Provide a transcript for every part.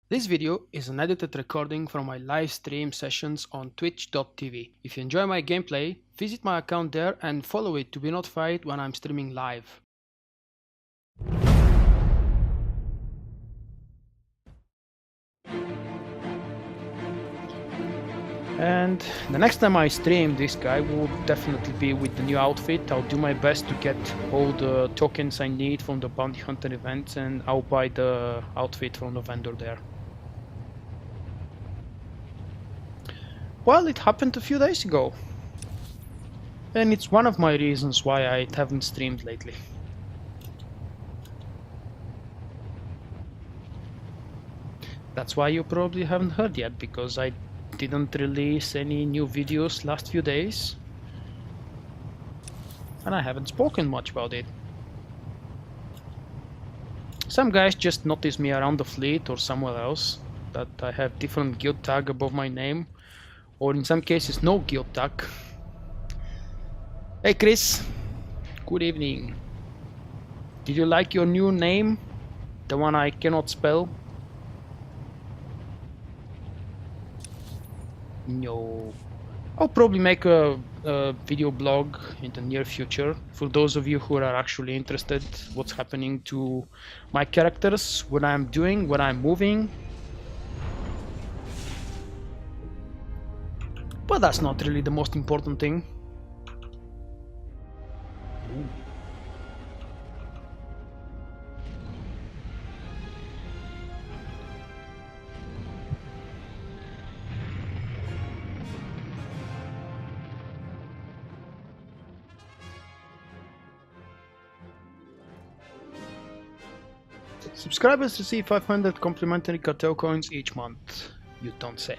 This video is an edited recording from my live stream sessions on twitch.tv. If you enjoy my gameplay, visit my account there and follow it to be notified when I'm streaming live. And the next time I stream this guy will definitely be with the new outfit. I'll do my best to get all the tokens I need from the bounty hunter events, and I'll buy the outfit from the vendor there. Well, it happened a few days ago, and it's one of my reasons why I haven't streamed lately. That's why you probably haven't heard yet, because I didn't release any new videos last few days, and I haven't spoken much about it. Some guys just notice me around the fleet or somewhere else, that I have different guild tag above my name, or in some cases no guild tag. Hey Chris, good evening. Did you like your new name? The one I cannot spell? No. I'll probably make a video blog in the near future for those of you who are actually interested what's happening to my characters, what I'm doing, what I'm moving. But that's not really the most important thing. Subscribers receive 500 complimentary cartel coins each month. You don't say.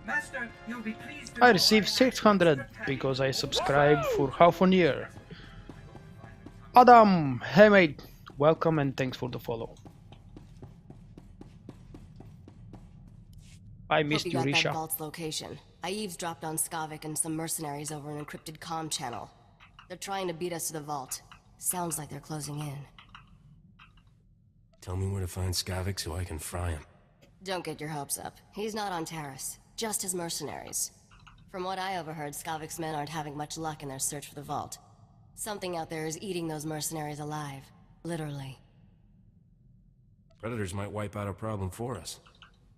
Master, you'll be pleased to I know received 600 because I subscribed for half a year. Adam, hey mate, welcome and thanks for the follow. I missed you, Hope you got Risha. that vault's location. I eavesdropped on Skavik and some mercenaries over an encrypted comm channel. They're trying to beat us to the vault. Sounds like they're closing in. Tell me where to find Skavik so I can fry him. Don't get your hopes up. He's not on Taris, just his mercenaries. From what I overheard, Skavik's men aren't having much luck in their search for the vault. Something out there is eating those mercenaries alive. Literally. Predators might wipe out a problem for us.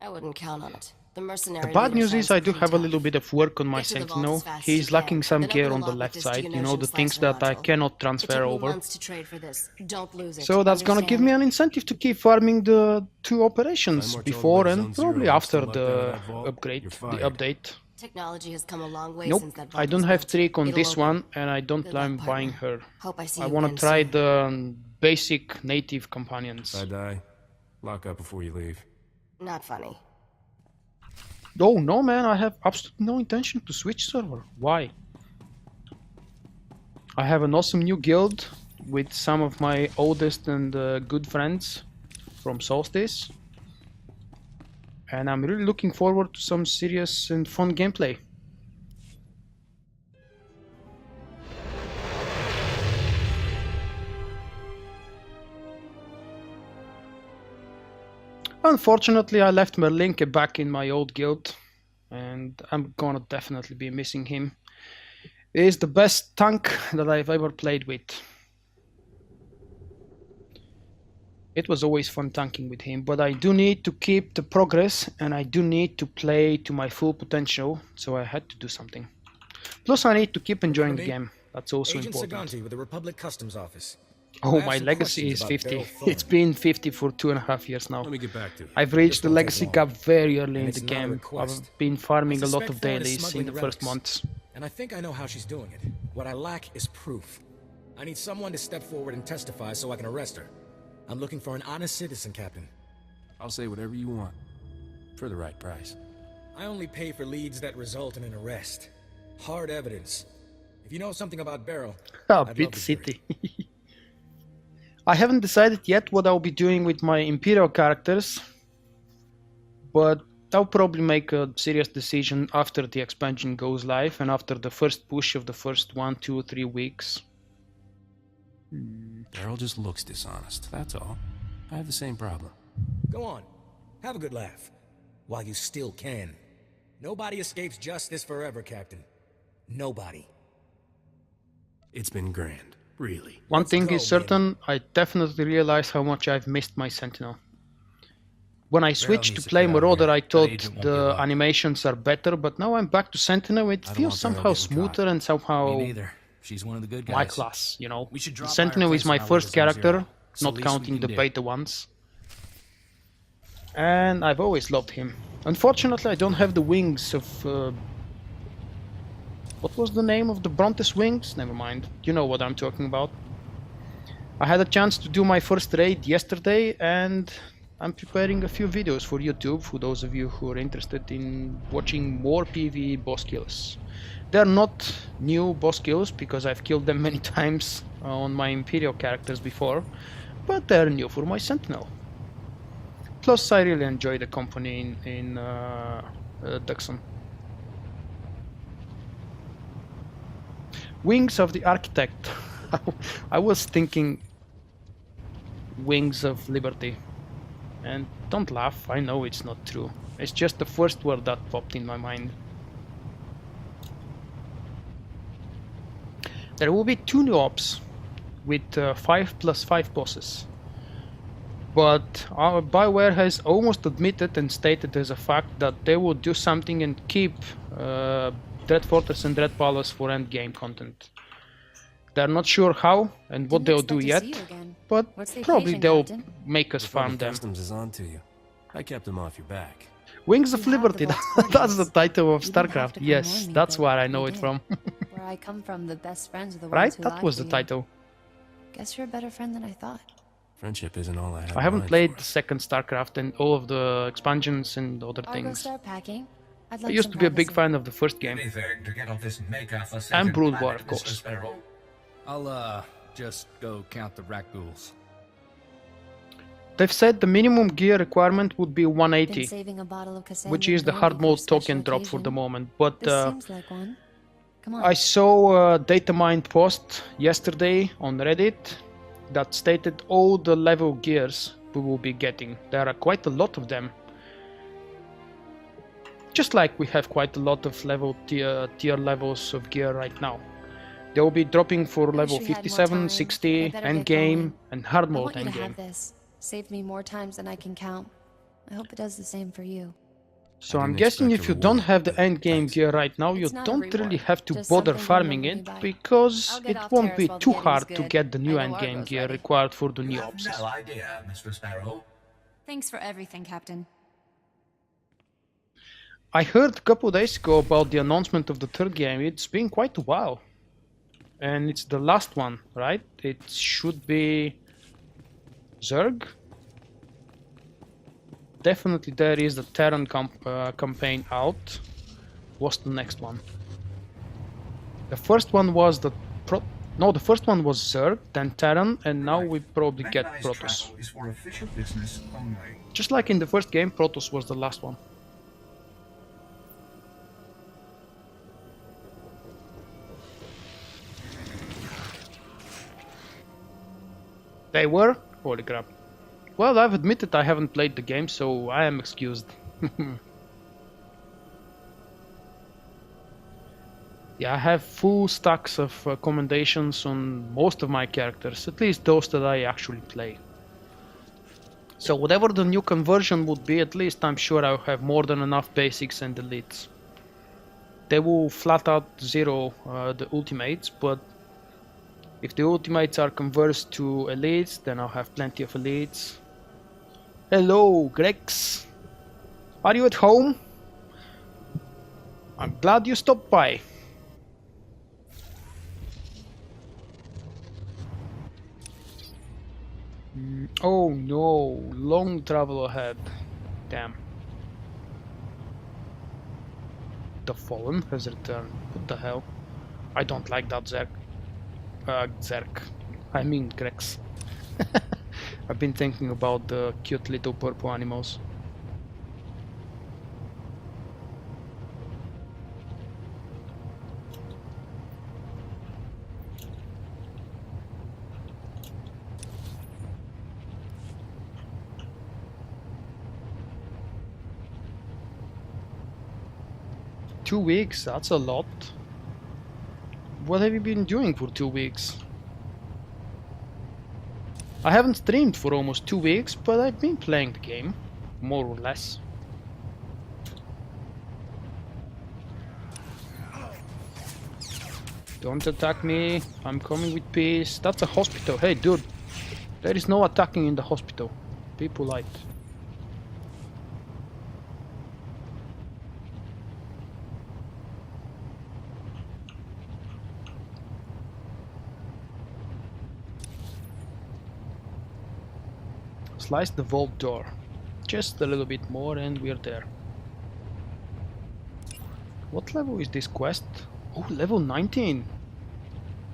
I wouldn't count on it. The mercenary The bad leader news is sounds I do pretty have a tough. little bit of work on my Get to the vault Sentinel. as fast as He's you lacking can, some then gear open on a the lock left with side, this you know, the Dxun things slicer that I module. cannot It transfer took me over. months to trade for this. Don't lose it. So that's gonna give me an incentive to keep farming the two operations Time before Red and Zone probably Zero after still locked out of the that vault, upgrade, you're the fired. update. Technology has come a long way Nope, since that I vault don't was have built. trick on It'll this open. one, and I don't Good plan luck, buying partner. her. Hope I see I you wanna again try soon. the basic native companions. If I die, lock up before you leave. Not funny. Oh no man, I have absolutely no intention to switch server. Why? I have an awesome new guild with some of my oldest and good friends from Solstice. And I'm really looking forward to some serious and fun gameplay. Unfortunately, I left Merlinke back in my old guild, and I'm gonna definitely be missing him. He is the best tank that I've ever played with. It was always fun tanking with him, but I do need to keep the progress and I do need to play to my full potential, so I had to do something. Plus I need to keep enjoying the game. That's also Agent important. Saganti with the Republic Customs Office. Oh, I have my some legacy is questions about 50. Beryl Thorne. It's been 50 for 2.5 years now. Let me get back to you. I've reached the won't take legacy long. gap very early And in it's the not a game. request. I've been farming I a lot suspect of Thorne is dailies in smuggling the the first relics. months. And I think I know how she's doing it. What I lack is proof. I need someone to step forward and testify so I can arrest her. I'm looking for an honest citizen, Captain. I'll say whatever you want. For the right price. I only pay for leads that result in an arrest. Hard evidence. If you know something about Beryl, Ah, I'd Bit love to hear it. City. I haven't decided yet what I'll be doing with my Imperial characters, but I'll probably make a serious decision after the expansion goes live and after the first push of the first 1, 2, 3 weeks. Beryl just looks dishonest, that's all. I have the same problem. Go on. Have a good laugh. While you still can. Nobody escapes justice forever, Captain. Nobody. It's been grand, really. One Let's thing go, is certain, I definitely realize how much I've missed my Sentinel. When I switched to needs to play get out of Marauder, here. I That thought agent won't the give up. animations are better, but now I'm back to Sentinel. It I don't feels want Beryl somehow getting smoother caught. and somehow Me neither. She's one of the good guys. my class, you know. We should The drop by her Sentinel place is my when our first level's on character, zero. It's the not least we counting can the do. beta ones. And I've always loved him. Unfortunately, I don't have the wings of... what was the name of the Brontes wings? Never mind. You know what I'm talking about. I had a chance to do my first raid yesterday, and I'm preparing a few videos for YouTube for those of you who are interested in watching more PvE boss kills. They're not new boss kills because I've killed them many times on my Imperial characters before, but they're new for my Sentinel. Plus, I really enjoy the company in Dxun. Wings of the Architect. I was thinking Wings of Liberty. And don't laugh, I know it's not true. It's just the first word that popped in my mind. There will be 2 new ops with 5+5 bosses. But BioWare has almost admitted and stated as a fact that they will do something and keep Dread Fortress and Dread Palace for endgame content. They're not sure how and what they'll do yet, but probably they'll make us farm them. Customs is on to you. I kept them off your back. Wings of You have the Liberty, vault's that's the coordinates. title of You didn't have StarCraft. to come Yes, warn me, that's but where I know you it did. from. Where I come from, the best friends are the Right? ones who That lie was for the you. title. Guess you're a better friend than I thought. Friendship isn't all I have. I haven't in mind played for the us. second StarCraft and all of the expansions and other I'll go things. start packing. I'd I like used some to be a big privacy. fan of the first game. Anything to get off this mega And forsaken Brood War, planet, of Mr. course. Sparrow. I'll, just go count the Rakghouls. They've said the minimum gear requirement would be Been 180, saving a bottle of Cassandra which is the brandy hard for a mode special token drop for the occasion. moment. But This seems like one. Come on. I saw a data mined post yesterday on Reddit that stated all the level gears we will be getting. There are quite a lot of them. Just like we have quite a lot of level tier levels of gear right now. They will be dropping for level wish we had more 57, time. 60, I better end get game, going. and hard I mode want you end to game. have this. Saved me more times than I can count. I hope it does the same for you. So I I'm didn't guessing expect if a you don't reward, have the but end game thanks. gear right now, you It's not a don't reward, really have to just bother something to farming remember it me by. because I'll get it off won't Taris be while the too getting's hard to good. get the new I know end game Argo's gear ready. required for the You new have ops. no idea, Mr. Sparrow. Thanks for everything, Captain. I heard a couple days ago about the announcement of the third game. It's been quite a while. And it's the last one, right? It should be Zerg. Definitely there is the Terran campaign out. What's the next one? The first one was the the first one was Zerg, then Terran, and now we probably get Mechanized Protoss. travel is for official business only. Just like in the first game, Protoss was the last one. They were? Holy crap. Well, I've admitted I haven't played the game, so I am excused. Yeah, I have full stacks of commendations on most of my characters, at least those that I actually play. So whatever the new conversion would be, at least I'm sure I'll have more than enough basics and elites. They will flat out zero the ultimates, but if the ultimates are converted to elites, then I'll have plenty of elites. Hello, Grex. Are you at home? I'm glad you stopped by. Oh no, long travel ahead. Damn. The Fallen has returned. What the hell? I don't like that Zerg. Zerg. I mean Grex. I've been thinking about the cute little purple animals. 2 weeks, that's a lot. What have you been doing for 2 weeks? I haven't streamed for almost 2 weeks, but I've been playing the game, more or less. Don't attack me, I'm coming with peace. That's a hospital. Hey dude, there is no attacking in the hospital. Be polite. Slice the vault door. Just a little bit more and we're there. What level is this quest? Oh, level 19.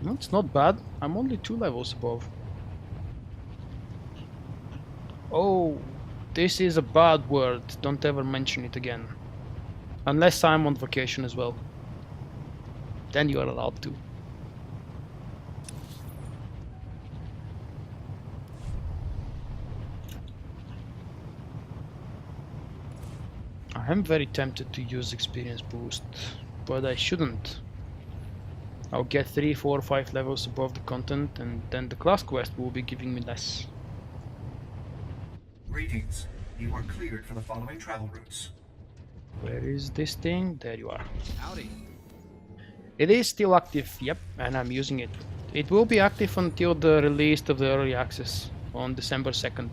No, it's not bad. I'm only 2 levels above. Oh, this is a bad word. Don't ever mention it again. Unless I'm on vacation as well. Then you are allowed to. I am very tempted to use experience boost, but I shouldn't. I'll get 3, 4, 5 levels above the content and then the class quest will be giving me less. Greetings. You are cleared for the following travel routes. Where is this thing? There you are. Howdy. It is still active, yep, and I'm using it. It will be active until the release of the early access on December 2nd.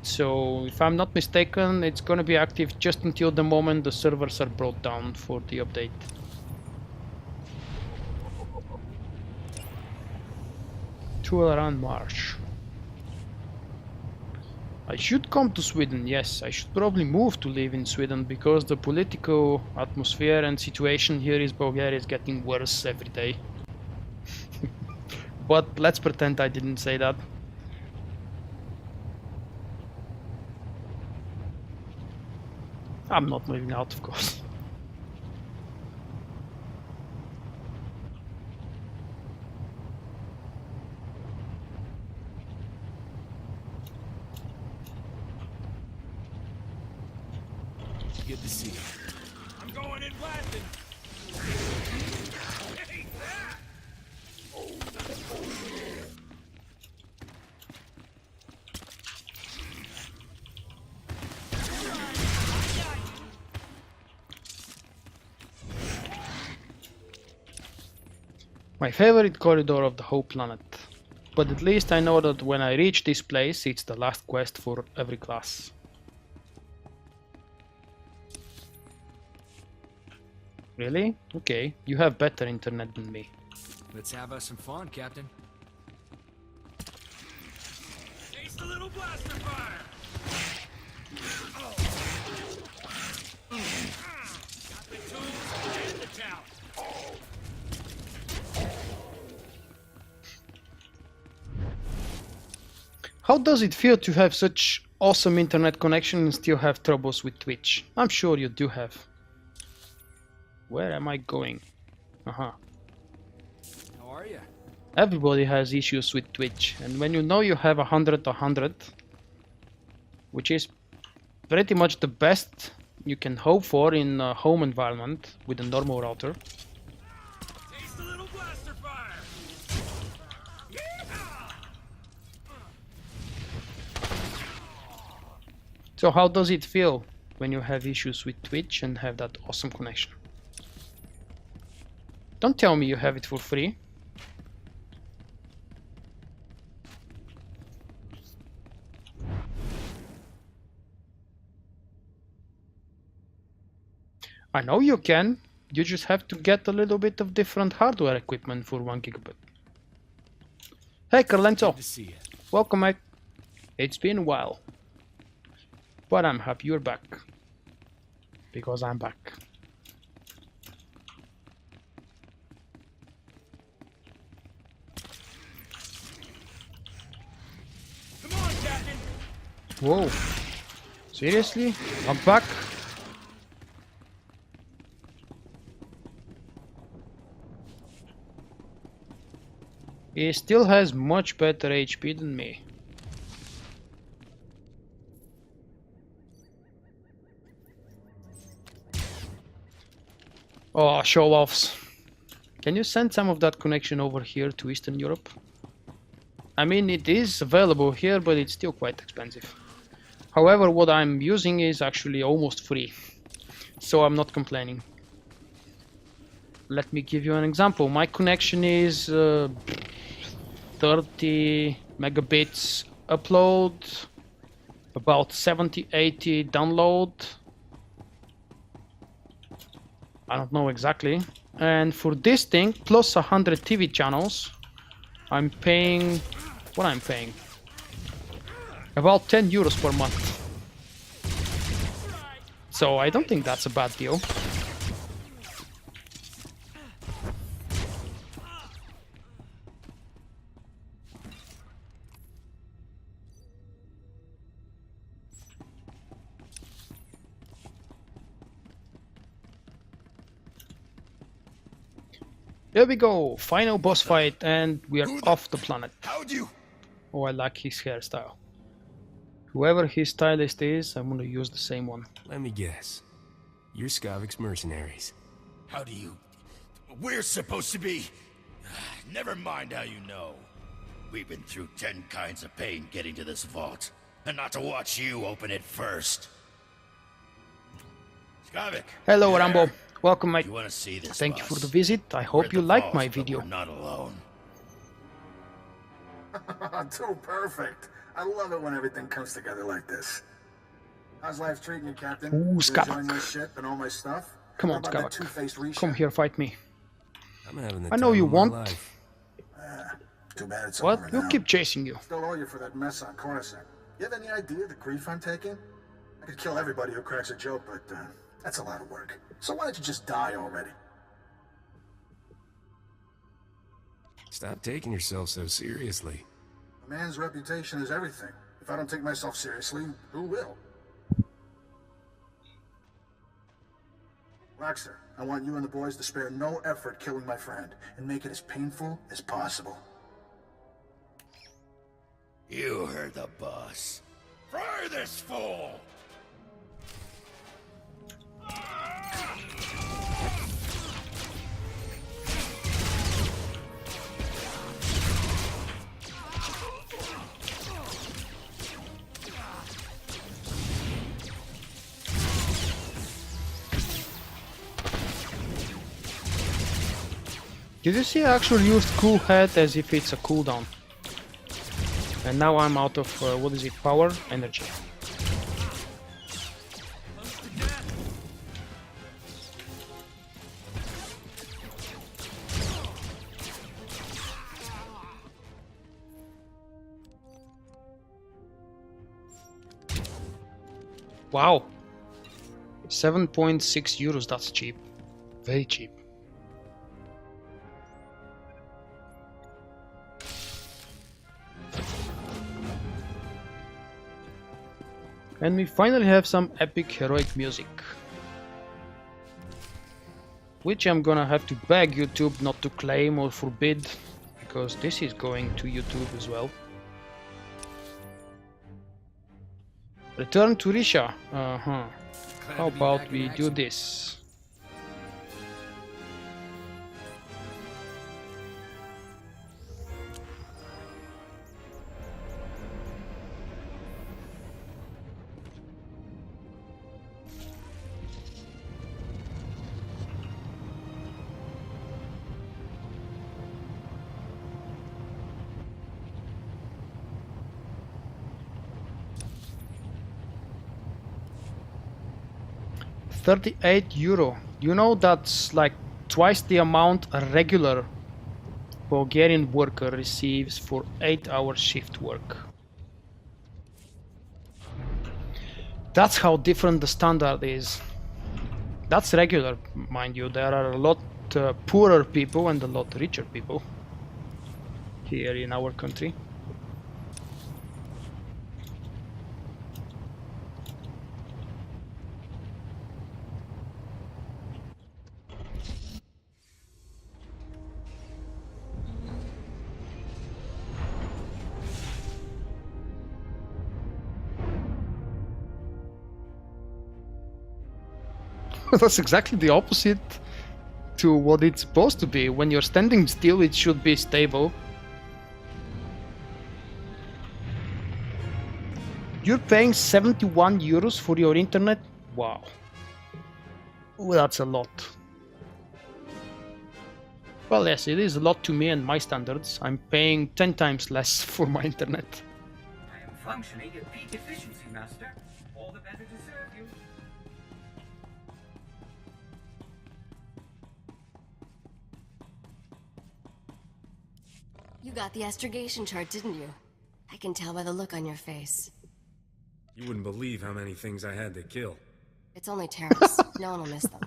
So, if I'm not mistaken, it's gonna be active just until the moment the servers are brought down for the update. Tualaran Marsh. I should come to Sweden, yes, I should probably move to live in Sweden because the political atmosphere and situation here in Bulgaria is getting worse every day. But let's pretend I didn't say that. I'm not moving out, of course. Good to see you. I'm going in blasting. My favorite corridor of the whole planet. But at least I know that when I reach this place, it's the last quest for every class. Really? Okay, you have better internet than me. Let's have us some fun, Captain. Taste a little blaster fire. Got the tools and the talent. How does it feel to have such awesome internet connection and still have troubles with Twitch? I'm sure you do have. Where am I going? How are you? Everybody has issues with Twitch, and when you know you have 100, which is pretty much the best you can hope for in a home environment with a normal router. Taste a little blaster fire. So how does it feel when you have issues with Twitch and have that awesome connection? Don't tell me you have it for free. I know you can. You just have to get a little bit of different hardware equipment for 1 gigabit. Hey Carlento, Good to see you. welcome mate. It's been a while. But I'm happy you're back. Because I'm back. Come on, Captain. Whoa. Seriously? I'm back? He still has much better HP than me. Oh, show-offs. Can you send some of that connection over here to Eastern Europe? I mean, it is available here, but it's still quite expensive. However, what I'm using is actually almost free, so I'm not complaining. Let me give you an example. My connection is 30 megabits upload, about 70-80 download. I don't know exactly. And for this thing, plus 100 TV channels, I'm paying... what I'm paying? About 10 euros per month. So I don't think that's a bad deal. Here we go, final boss fight, and we are off the planet. How'd you? Oh, I like his hairstyle. Whoever his stylist is, I'm gonna use the same one. Let me guess. You're Skavik's mercenaries. How do you... We're supposed to be... Never mind how you know. We've been through 10 kinds of pain getting to this vault. And not to watch you open it first. Skavik. Hello, Rambo. Welcome, mate. You want to see this, Thank you boss? for the visit. I We're hope at you the liked vault, my but video. We're not alone. Too perfect. I love it when everything comes together like this. How's life treating you, Captain? Ooh, You Skavik. enjoying my ship and all my stuff? Come How on, about that Skavik. two-faced Risha? Come here, fight me. I'm having the I know time you of my want. life. Too bad it's What? over We'll now. keep chasing you. Still owe you for that mess on Coruscant. You have any idea the grief I'm taking? I could kill everybody who cracks a joke, but that's a lot of work. So why don't you just die already? Stop taking yourself so seriously. A man's reputation is everything. If I don't take myself seriously, who will? Roxer, I want you and the boys to spare no effort killing my friend, and make it as painful as possible. You heard the boss. Fry this fool! Did you see I actually used cool head as if it's a cooldown? And now I'm out of, what is it, power? Energy. Wow! 7.6 euros, that's cheap. Very cheap. And we finally have some epic heroic music. Which I'm gonna have to beg YouTube not to claim or forbid, because this is going to YouTube as well. Return to Risha. How about we do this? €38. You know that's like twice the amount a regular Bulgarian worker receives for 8-hour shift work. That's how different the standard is. That's regular, mind you. There are a lot poorer people and a lot richer people here in our country. That's exactly the opposite to what it's supposed to be. When you're standing still, it should be stable. You're paying 71 euros for your internet? Wow. Well, that's a lot. Well, yes, it is a lot to me and my standards. I'm paying 10 times less for my internet. I am functioning at peak efficiency, Master. All the better to serve you. You got the astrogation chart, didn't you? I can tell by the look on your face. You wouldn't believe how many things I had to kill. It's only Taris. No one will miss them.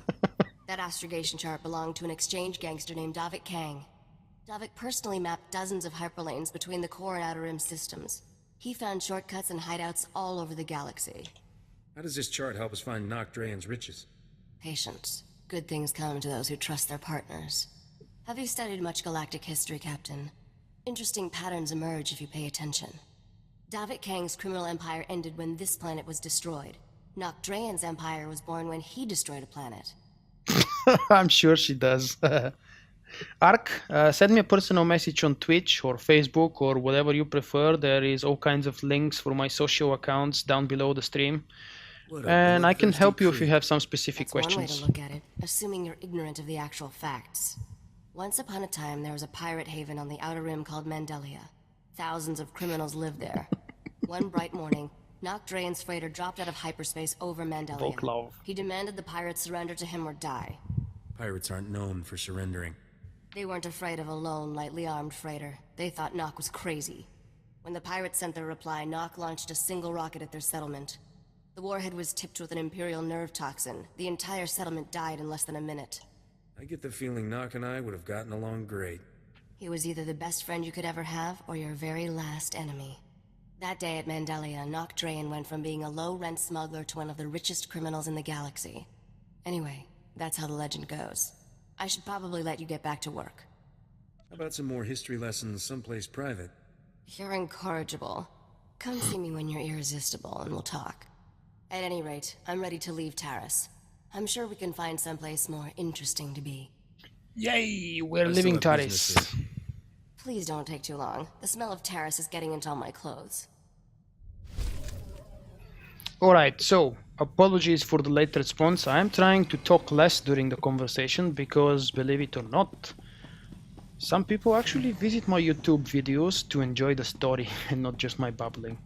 That astrogation chart belonged to an exchange gangster named Davik Kang. Davik personally mapped dozens of hyperlanes between the core and outer rim systems. He found shortcuts and hideouts all over the galaxy. How does this chart help us find Nocdrayan's riches? Patience. Good things come to those who trust their partners. Have you studied much galactic history, Captain? Interesting patterns emerge if you pay attention. Davik Kang's criminal empire ended when this planet was destroyed. Nocdrayan's empire was born when he destroyed a planet. I'm sure she does. Ark, send me a personal message on Twitch or Facebook or whatever you prefer. There is all kinds of links for my social accounts down below the stream. And I can help you if you have some specific questions. That's one way to look at it, assuming you're ignorant of the actual facts. Once upon a time, there was a pirate haven on the outer rim called Mandelia. Thousands of criminals lived there. One bright morning, Nocdrayan's freighter dropped out of hyperspace over Mandelia. He demanded the pirates surrender to him or die. Pirates aren't known for surrendering. They weren't afraid of a lone, lightly armed freighter. They thought Nock was crazy. When the pirates sent their reply, Nock launched a single rocket at their settlement. The warhead was tipped with an Imperial nerve toxin. The entire settlement died in less than a minute. I get the feeling Nock and I would have gotten along great. He was either the best friend you could ever have, or your very last enemy. That day at Mandelia, Nocdrayan went from being a low-rent smuggler to one of the richest criminals in the galaxy. Anyway, that's how the legend goes. I should probably let you get back to work. How about some more history lessons someplace private? You're incorrigible. Come see me when you're irresistible and we'll talk. At any rate, I'm ready to leave Taris. I'm sure we can find someplace more interesting to be. Yay, we're leaving Taris. Please don't take too long. The smell of Taris is getting into all my clothes. Alright, so, apologies for the late response. I am trying to talk less during the conversation because, believe it or not, some people actually visit my YouTube videos to enjoy the story and not just my babbling.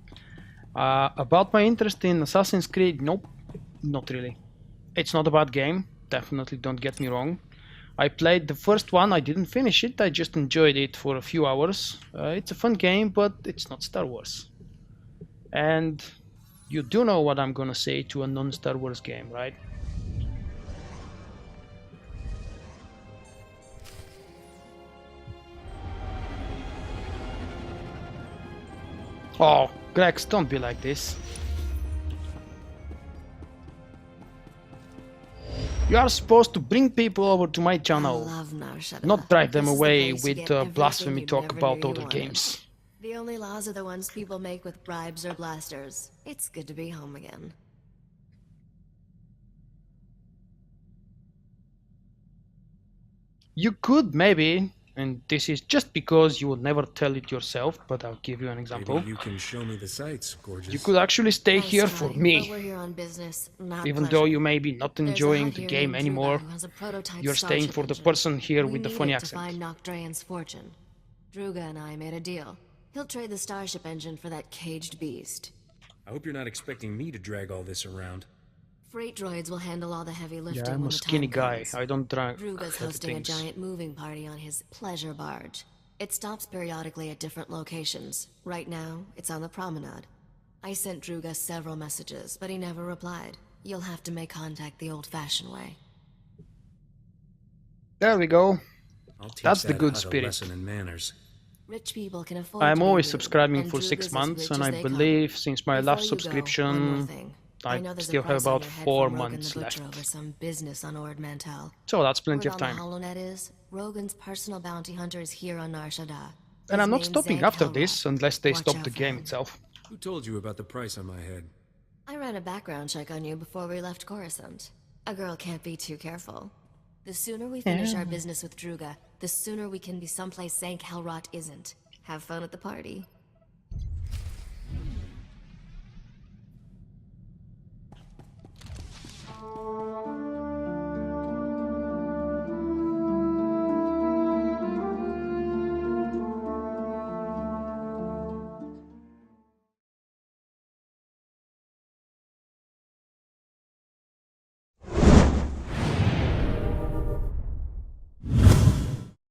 About my interest in Assassin's Creed, nope, not really. It's not a bad game, definitely don't get me wrong. I played the first one, I didn't finish it, I just enjoyed it for a few hours. It's a fun game, but it's not Star Wars. And you do know what I'm gonna say to a non-Star Wars game, right? Oh, Grex, don't be like this. You are supposed to bring people over to my channel, not drive them away with blasphemy talk about other games. The only laws are the ones people make with bribes or blasters. It's good to be home again. You could maybe, and this is just because you would never tell it yourself, but I'll give you an example. Maybe you can show me the sights, gorgeous. You could actually stay here for me. We're here on business, even though you may be not enjoying the game anymore, you're staying for the person here with the funny accent. We need it to find Nocdrayan's fortune. Druga and I made a deal. He'll trade the starship engine for that caged beast. I hope you're not expecting me to drag all this around. Freight droids will handle all the heavy lifting. Yeah, I'm a skinny guy. I don't drag Druga's hosting things. a giant moving party on his pleasure barge. It stops periodically at different locations. Right now, it's on the promenade. I sent Druga several messages, but he never replied. You'll have to make contact the old-fashioned way. There we go. That's the that good as a spirit. lesson in manners. Rich people can afford I'm to be always rude, subscribing and for Druga's 6 as months, rich and as I they come. believe since my Before last you go, one subscription, more thing. I know there's a still have price on about your head 4 from Rogan months the Butcher left. over some business on Ord Mantell. So that's plenty Word of on time. the HoloNet is, Rogan's personal bounty hunter is here on Nar Shaddaa. And I'm not His name's stopping Zag after Helmut. this unless they Watch stop out the for game him. itself. Who told you about the price on my head? I ran a background check on you before we left Coruscant. A girl can't be too careful. The sooner we finish our business with Druga, the sooner we can be someplace Zank Helrot isn't. Have fun at the party.